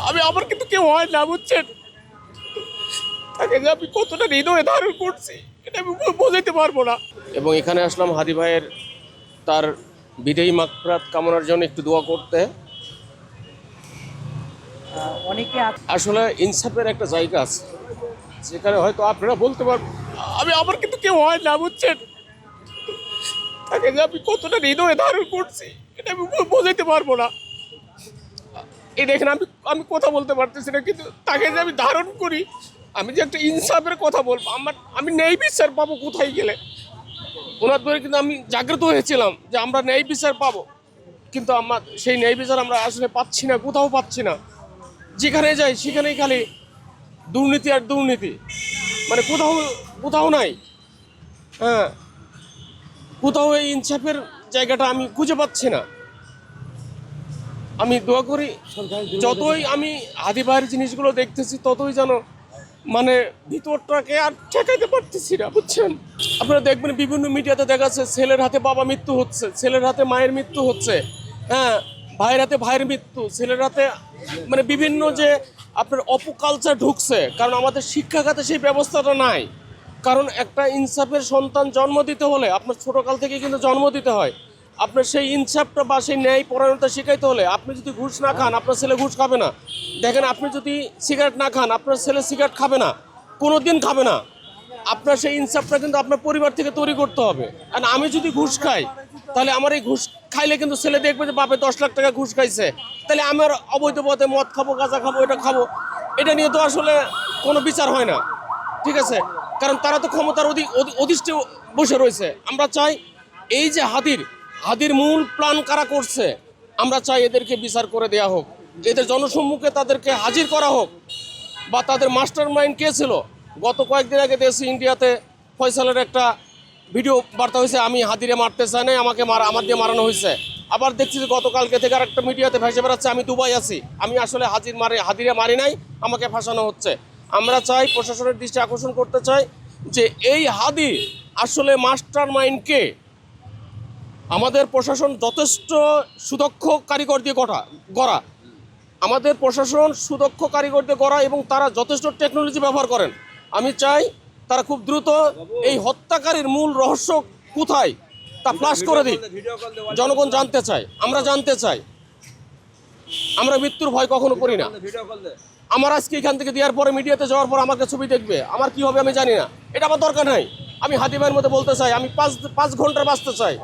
আমি আমার কিন্তু কেউ হয় না, বুঝছেন? তাকে যে আমি কতটা হৃদয়ে ধারণ করছি এটা আমি বোঝাইতে পারবো না। এবং এখানে আসলাম হাদি ভাইয়ের তার বিদেয়ী মাগফিরাত কামনার জন্য একটু দোয়া করতে। অনেকে আসলে ইনসাফের একটা জায়গা আছে যেখানে হয়তো আপনারা বলতে পারবেন আমি আমার কিন্তু কেউ হয় না, বুঝছেন? তাকে যে আমি কতটা হৃদয়ে ধারণ করছি এটা আমি বোঝাইতে পারবো না। এই দেখেন আমি আমি কথা বলতে পারতেছি না, কিন্তু তাকে যে আমি ধারণ করি, আমি যে একটা ইনসাফের কথা বলবো, আমি ন্যায় বিচার পাবো কোথায় গেলে। ওনার ধরে কিন্তু আমি জাগ্রত হয়েছিলাম যে আমরা ন্যায় বিচার পাবো, কিন্তু আমার সেই ন্যায় বিচার আমরা আসলে পাচ্ছি না, কোথাও পাচ্ছি না। যেখানে যাই সেখানেই খালি দুর্নীতি আর দুর্নীতি, মানে কোথাও কোথাও নাই। হ্যাঁ, কোথাও এই ইনসাফের জায়গাটা আমি খুঁজে পাচ্ছি না। আমি দোয়া করি যতই আমি হাদি ভাইয়ের জিনিসগুলো দেখতেছি ততই যেন মানে ভিতরটাকে আর ঠেকাইতে পারতেছি না, বুঝছেন? আপনারা দেখবেন বিভিন্ন মিডিয়াতে দেখা যাচ্ছে ছেলের হাতে বাবা মৃত্যু হচ্ছে, ছেলের হাতে মায়ের মৃত্যু হচ্ছে, হ্যাঁ, ভাইয়ের হাতে ভাইয়ের মৃত্যু, ছেলের হাতে, মানে বিভিন্ন যে আপনার অপকালচার ঢুকছে, কারণ আমাদের শিক্ষাখাতে সেই ব্যবস্থাটা নাই। কারণ একটা ইনসাফের সন্তান জন্ম দিতে হলে আপনার ছোটোকাল থেকে কিন্তু জন্ম দিতে হয়। আপনার সেই ইনসাফটা বা সেই ন্যায় পরায়ণতা শেখাইতে হলে আপনি যদি ঘুষ না খান আপনার ছেলে ঘুষ খাবে না। দেখেন, আপনি যদি সিগারেট না খান আপনার ছেলে সিগারেট খাবে না, কোনো দিন খাবে না। আপনার সেই ইনসাফটা কিন্তু আপনার পরিবার থেকে তৈরি করতে হবে। আর আমি যদি ঘুষ খাই তাহলে আমার এই ঘুষ খাইলে কিন্তু ছেলে দেখবে যে বাপে 10 লাখ টাকা ঘুষ খাইছে, তাহলে আমার অবৈধ পথে মদ খাবো, গাঁজা খাবো, এটা খাবো, এটা নিয়ে তো আসলে কোনো বিচার হয় না। ঠিক আছে, কারণ তারা তো ক্ষমতার অধিষ্ঠে বসে রয়েছে। আমরা চাই এই যে হাদির মূল প্ল্যান কারা করছে, আমরা চাই এদেরকে বিচার করে দেয়া হোক, এদের জনসম্মুখে তাদেরকে হাজির করা হোক, বা তাদের মাস্টার মাইন্ড কে ছিল। গত কয়েকদিন আগে দেখছি ইন্ডিয়াতে ফয়সালের একটা ভিডিও বার্তা হয়েছে, আমি হাদিরে মারতে চাই না, আমার দিয়ে মারানো হয়েছে। আবার দেখছি যে গতকালকে থেকে আর একটা মিডিয়াতে ভেসে বেড়াচ্ছে আমি দুবাই আছি, আমি আসলে হাদিরে মারি নাই, আমাকে ফাঁসানো হচ্ছে। আমরা চাই, প্রশাসনের দৃষ্টি আকর্ষণ করতে চাই যে এই হাদি আসলে মাস্টার মাইন্ড কে। আমাদের প্রশাসন যথেষ্ট সুদক্ষ কারিগর দিয়ে গড়া, আমাদের প্রশাসন সুদক্ষ কারিগর দিয়ে গড়া, এবং তারা যথেষ্ট টেকনোলজি ব্যবহার করেন। আমি চাই তারা খুব দ্রুত এই হত্যাকারীর মূল রহস্য কোথায় তা ফ্লাশ করে দিই। জনগণ জানতে চায়, আমরা জানতে চাই। আমরা মৃত্যুর ভয় কখনো করি না। আমার আজকে এখান থেকে দেওয়ার পরে মিডিয়াতে যাওয়ার পর আমাকে ছবি দেখবে, আমার কি হবে আমি জানি না, এটা আমার দরকার নাই। আমি হাদি ভাইয়ের মধ্যে বলতে চাই, আমি 5 ঘন্টা বাঁচতে চাই।